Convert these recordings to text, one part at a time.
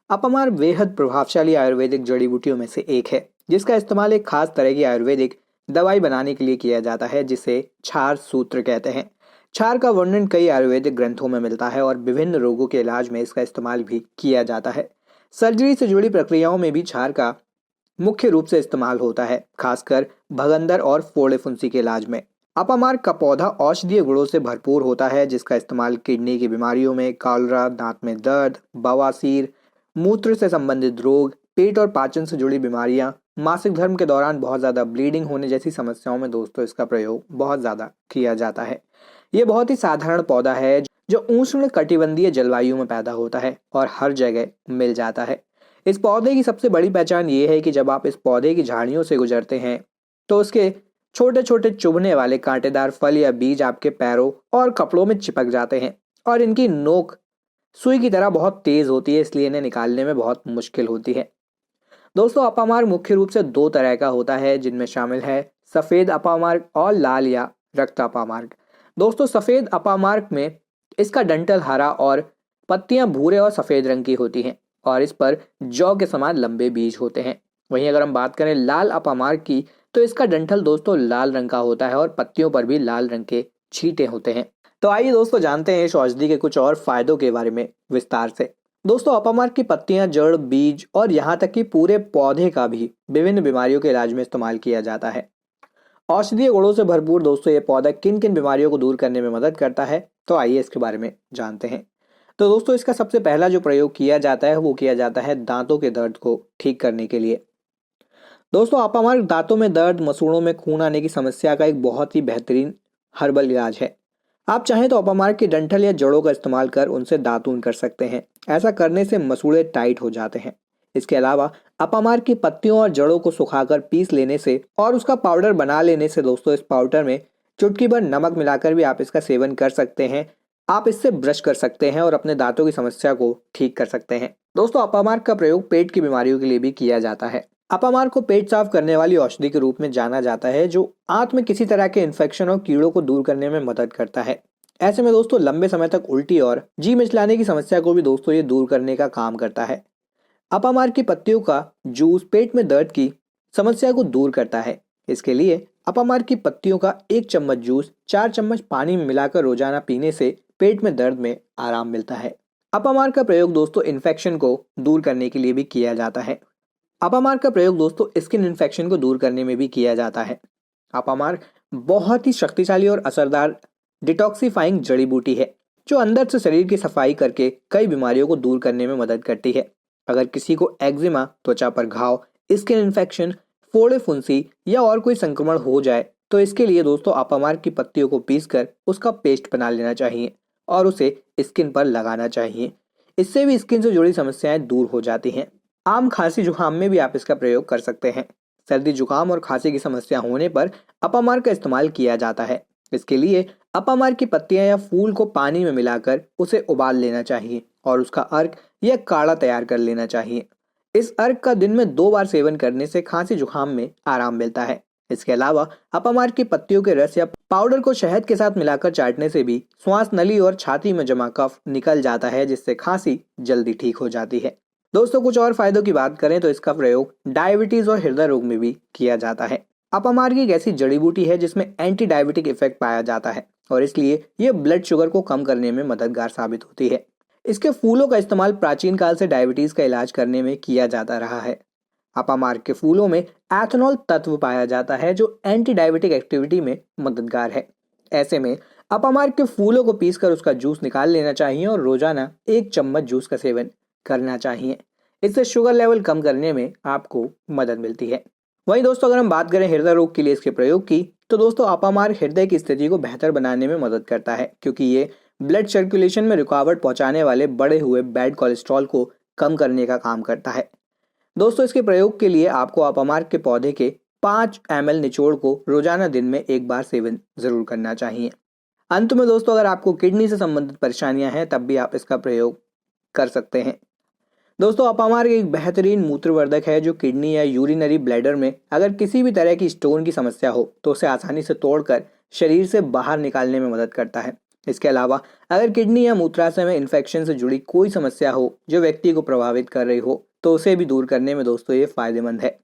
अपामार बेहद प्रभावशाली आयुर्वेदिक जड़ी बूटियों में से एक है, जिसका इस्तेमाल एक खास तरह की आयुर्वेदिक दवाई बनाने के लिए किया जाता है, जिसे क्षार सूत्र कहते हैं। क्षार का वर्णन कई आयुर्वेदिक ग्रंथों में मिलता है और विभिन्न रोगों के इलाज में इसका इस्तेमाल भी किया जाता है। सर्जरी से जुड़ी प्रक्रियाओं में भी क्षार का मुख्य रूप से इस्तेमाल होता है, खासकर भगंदर और फोड़े फुंसी के इलाज में। अपामार्क का पौधा औषधीय गुणों से भरपूर होता है, जिसका इस्तेमाल किडनी की बीमारियों में कॉलरा, दांत में दर्द, बवासीर, मूत्र से संबंधित रोग, पेट और पाचन से जुड़ी बीमारियां, मासिक धर्म के दौरान बहुत ज़्यादा ब्लीडिंग होने जैसी समस्याओं में दोस्तों इसका प्रयोग बहुत ज़्यादा किया जाता है। ये बहुत ही साधारण पौधा है जो उष्ण कटिबंधीय जलवायु में पैदा होता है और हर जगह मिल जाता है। इस पौधे की सबसे बड़ी पहचान ये है कि जब आप इस पौधे की झाड़ियों से गुजरते हैं तो उसके छोटे छोटे चुभने वाले कांटेदार फल या बीज आपके पैरों और कपड़ों में चिपक जाते हैं और इनकी नोक सुई की तरह बहुत तेज होती है, इसलिए इन्हें निकालने में बहुत मुश्किल होती है। दोस्तों, अपामार्ग मुख्य रूप से दो तरह का होता है, जिनमें शामिल है सफेद अपामार्ग और लाल या रक्त अपामार्ग। दोस्तों, सफेद अपामार्ग में इसका डंठल हरा और पत्तियां भूरे और सफेद रंग की होती हैं और इस पर जौ के समान लंबे बीज होते हैं। वहीं अगर हम बात करें लाल अपामार्ग की, तो इसका डंठल दोस्तों लाल रंग का होता है और पत्तियों पर भी लाल रंग के छींटे होते हैं। तो आइए दोस्तों जानते हैं इस औषधि के कुछ और फायदों के बारे में विस्तार से। दोस्तों, अपामार्क की पत्तियां, जड़, बीज और यहाँ तक कि पूरे पौधे का भी विभिन्न बीमारियों के इलाज में इस्तेमाल किया जाता है। औषधीय गुणों से भरपूर दोस्तों ये पौधा किन किन बीमारियों को दूर करने में मदद करता है, तो आइए इसके बारे में जानते हैं। तो दोस्तों, इसका सबसे पहला जो प्रयोग किया जाता है वो किया जाता है दांतों के दर्द को ठीक करने के लिए। दोस्तों, अपामार्क दांतों में दर्द, मसूड़ों में खून आने की समस्या का एक बहुत ही बेहतरीन हर्बल इलाज है। आप चाहें तो अपामार्क की डंठल या जड़ों का इस्तेमाल कर उनसे दातून कर सकते हैं। ऐसा करने से मसूड़े टाइट हो जाते हैं। इसके अलावा अपामार्क की पत्तियों और जड़ों को सुखाकर पीस लेने से और उसका पाउडर बना लेने से दोस्तों इस पाउडर में चुटकी भर नमक मिलाकर भी आप इसका सेवन कर सकते हैं। आप इससे ब्रश कर सकते हैं और अपने दांतों की समस्या को ठीक कर सकते हैं। दोस्तों, अपामार्क का प्रयोग पेट की बीमारियों के लिए भी किया जाता है। अपामार्क को पेट साफ करने वाली औषधि के रूप में जाना जाता है, जो आंत में किसी तरह के इन्फेक्शन और कीड़ों को दूर करने में मदद करता है। ऐसे में दोस्तों लंबे समय तक उल्टी और जी मिचलाने की समस्या को भी दोस्तों ये दूर करने का काम करता है। अपामार्क की पत्तियों का जूस पेट में दर्द की समस्या को दूर करता है। इसके लिए अपामार्क की पत्तियों का 1 चम्मच जूस 4 चम्मच पानी में मिलाकर रोजाना पीने से पेट में दर्द में आराम मिलता है। अपामार्क का प्रयोग दोस्तों इन्फेक्शन को दूर करने के लिए भी किया जाता है। अपामार्क का प्रयोग दोस्तों स्किन इन्फेक्शन को दूर करने में भी किया जाता है। अपामार्क बहुत ही शक्तिशाली और असरदार डिटॉक्सिफाइंग जड़ी बूटी है, जो अंदर से शरीर की सफाई करके कई बीमारियों को दूर करने में मदद करती है। अगर किसी को एक्जिमा, त्वचा पर घाव, स्किन इन्फेक्शन, फोड़े फुंसी या और कोई संक्रमण हो जाए तो इसके लिए दोस्तों अपामार्क की पत्तियों को पीसकर उसका पेस्ट बना लेना चाहिए और उसे स्किन पर लगाना चाहिए। इससे भी स्किन से जुड़ी समस्याएं दूर हो जाती हैं। आम खांसी जुकाम में भी आप इसका प्रयोग कर सकते हैं। सर्दी जुकाम और खांसी की समस्या होने पर अपामार्क का इस्तेमाल किया जाता है। इसके लिए अपामार्क की पत्तियां या फूल को पानी में मिलाकर उसे उबाल लेना चाहिए और उसका अर्क या काढ़ा तैयार कर लेना चाहिए। इस अर्क का दिन में 2 बार सेवन करने से खांसी जुकाम में आराम मिलता है। इसके अलावा अपामार्क की पत्तियों के रस या पाउडर को शहद के साथ मिलाकर चाटने से भी श्वास नली और छाती में जमा कफ निकल जाता है, जिससे खांसी जल्दी ठीक हो जाती है। दोस्तों, कुछ और फायदों की बात करें तो इसका प्रयोग डायबिटीज और हृदय रोग में भी किया जाता है। अपामार्क एक ऐसी जड़ी बूटी है जिसमें एंटी डायबिटिक इफेक्ट पाया जाता है और इसलिए यह ब्लड शुगर को कम करने में मददगार साबित होती है। इसके फूलों का इस्तेमाल प्राचीन काल से डायबिटीज का इलाज करने में किया जाता रहा है। अपामार्क के फूलों में एथेनॉल तत्व पाया जाता है, जो एंटी डायबिटिक एक्टिविटी में मददगार है। ऐसे में अपामार्क के फूलों को पीसकर उसका जूस निकाल लेना चाहिए और रोजाना 1 चम्मच जूस का सेवन करना चाहिए। इससे शुगर लेवल कम करने में आपको मदद मिलती है। वहीं दोस्तों, अगर हम बात करें हृदय रोग के लिए इसके प्रयोग की, तो दोस्तों अपामार्क हृदय की स्थिति को बेहतर बनाने में मदद करता है, क्योंकि ये ब्लड सर्कुलेशन में रुकावट पहुंचाने वाले बढ़े हुए बैड कोलेस्ट्रॉल को कम करने का काम करता है। दोस्तों, इसके प्रयोग के लिए आपको अपामार्क के पौधे के 5 ml निचोड़ को रोजाना दिन में 1 बार सेवन जरूर करना चाहिए। अंत में दोस्तों, अगर आपको किडनी से संबंधित परेशानियां हैं तब भी आप इसका प्रयोग कर सकते हैं। दोस्तों, अपामार्क एक बेहतरीन मूत्रवर्धक है, जो किडनी या यूरिनरी ब्लैडर में अगर किसी भी तरह की स्टोन की समस्या हो तो उसे आसानी से तोड़कर शरीर से बाहर निकालने में मदद करता है। इसके अलावा अगर किडनी या मूत्राशय में इन्फेक्शन से जुड़ी कोई समस्या हो जो व्यक्ति को प्रभावित कर रही हो तो उसे भी दूर करने में दोस्तों ये फायदेमंद है।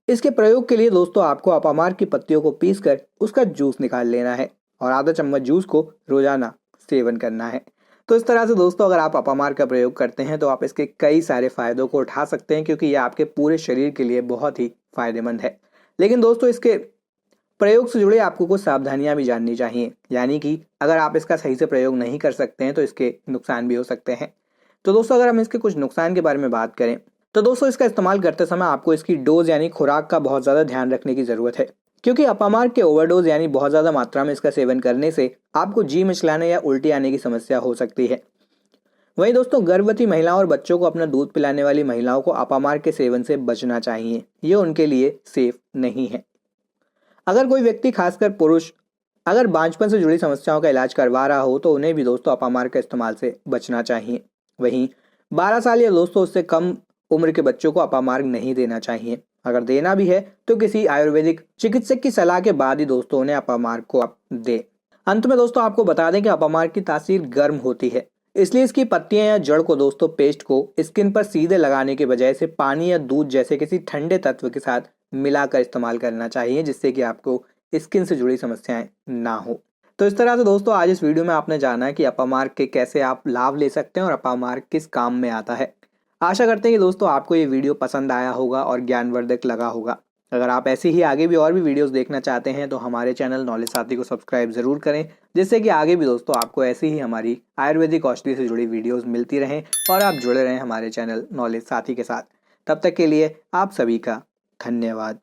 इसके प्रयोग के लिए दोस्तों आपको अपामार की पत्तियों को पीसकर उसका जूस निकाल लेना है और आधा चम्मच जूस को रोजाना सेवन करना है। तो इस तरह से दोस्तों अगर आप अपामार का प्रयोग करते हैं तो आप इसके कई सारे फायदों को उठा सकते हैं, क्योंकि ये आपके पूरे शरीर के लिए बहुत ही फायदेमंद है। लेकिन दोस्तों इसके प्रयोग से जुड़े आपको कुछ सावधानियां भी जाननी चाहिए, यानी कि अगर आप इसका सही से प्रयोग नहीं कर सकते हैं तो इसके नुकसान भी हो सकते हैं। तो दोस्तों अगर हम इसके कुछ नुकसान के बारे में बात करें तो दोस्तों इसका इस्तेमाल करते समय आपको इसकी डोज यानी खुराक का बहुत ज़्यादा ध्यान रखने की ज़रूरत है, क्योंकि अपामार के ओवरडोज यानी बहुत ज़्यादा मात्रा में इसका सेवन करने से आपको जी मिचलाने या उल्टी आने की समस्या हो सकती है। वहीं दोस्तों गर्भवती महिलाओं और बच्चों को अपना दूध पिलाने वाली महिलाओं को अपामार के सेवन से बचना चाहिए, ये उनके लिए सेफ नहीं है। अगर कोई व्यक्ति खासकर पुरुष अगर बांझपन से जुड़ी समस्याओं का इलाज करवा रहा हो तो उन्हें भी दोस्तों अपामार के इस्तेमाल से बचना चाहिए। वहीं 12 साल या दोस्तों उससे कम उम्र के बच्चों को अपामार्ग नहीं देना चाहिए। अगर देना भी है तो किसी आयुर्वेदिक चिकित्सक की सलाह के बाद ही दोस्तों उन्हें अपामार्ग को आप दे। अंत में दोस्तों आपको बता दें कि अपामार्ग की तासीर गर्म होती है, इसलिए इसकी पत्तियां या जड़ को दोस्तों पेस्ट को स्किन पर सीधे लगाने के बजाय से पानी या दूध जैसे किसी ठंडे तत्व के साथ मिलाकर इस्तेमाल करना चाहिए, जिससे कि आपको स्किन से जुड़ी समस्याएं ना हो। तो इस तरह से दोस्तों आज इस वीडियो में आपने जाना कि अपामार्ग के कैसे आप लाभ ले सकते हैं और अपामार्ग किस काम में आता है। आशा करते हैं कि दोस्तों आपको ये वीडियो पसंद आया होगा और ज्ञानवर्धक लगा होगा। अगर आप ऐसे ही आगे भी और भी वीडियोस देखना चाहते हैं तो हमारे चैनल नॉलेज साथी को सब्सक्राइब जरूर करें, जिससे कि आगे भी दोस्तों आपको ऐसी ही हमारी आयुर्वेदिक औषधि से जुड़ी वीडियोस मिलती रहें और आप जुड़े रहें हमारे चैनल नॉलेज साथी के साथ। तब तक के लिए आप सभी का धन्यवाद।